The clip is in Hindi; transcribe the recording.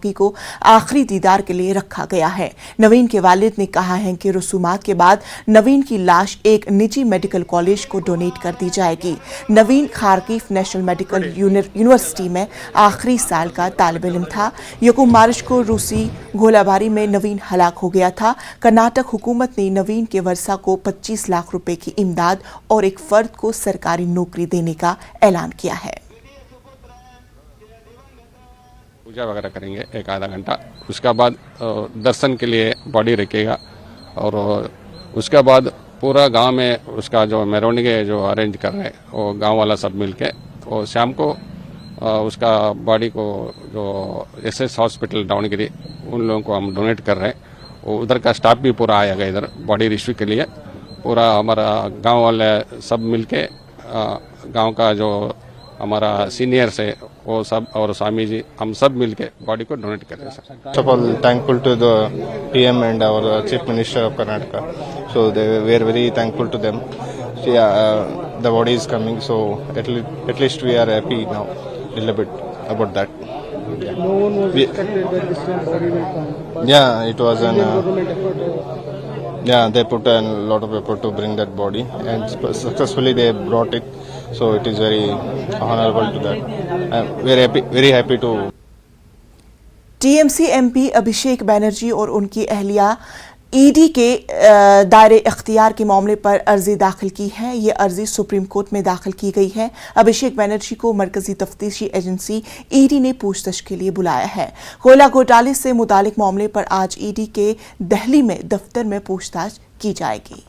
बाकी को आखिरी दीदार के लिए रखा गया है। नवीन के वालिद ने कहा है कि रसूमात के बाद नवीन की लाश एक निजी मेडिकल कॉलेज को डोनेट कर दी जाएगी। नवीन खारकीव नेशनल मेडिकल यूनिवर्सिटी में आखिरी साल का तालिब इल्म था। 1 मार्च को रूसी गोलाबारी में नवीन हलाक हो गया था। कर्नाटक हुकूमत ने नवीन के वर्सा को 25 लाख रुपए की इमदाद और एक फर्द को सरकारी नौकरी देने का ऐलान किया है। पूजा वगैरह करेंगे 1 आधा घंटा, उसके बाद दर्शन के लिए बॉडी रखेगा और उसके बाद पूरा गांव में उसका जो मेरवनी जो अरेंज कर रहे हैं वो गांव वाला सब मिलके, तो शाम को उसका बॉडी को जो SS हॉस्पिटल दावणगिरी उन लोगों को हम डोनेट कर रहे हैं। वो उधर का स्टाफ भी पूरा आएगा इधर बॉडी रिसीव के लिए। पूरा हमारा गांव वाले सब मिलके गांव का जो हमारा सीनियर्स है वो सब और स्वामी जी हम सब मिलके बॉडी को डोनेट कर रहे हैं। First of all, thankful to the PM and our Chief Minister of Karnataka. So we are very thankful to them. So yeah, the body is coming. So at least we are happy now, a little bit about that. No one was expected that this body will come. Yeah, it was an. Government effort. Yeah, they put a lot of effort to bring that body, and successfully they brought it. So it is very honorable to that. I'm very happy to. TMC MP अभिषेक बैनर्जी और उनकी अहलिया ईडी के दायरे इख्तियार के मामले पर अर्जी दाखिल की है। ये अर्जी सुप्रीम कोर्ट में दाखिल की गई है। अभिषेक बैनर्जी को मरकजी तफ्तीशी एजेंसी ईडी ने पूछताछ के लिए बुलाया है। कोयला घोटाले से मुतालिक मामले पर आज ईडी के दिल्ली में दफ्तर में पूछताछ की जाएगी।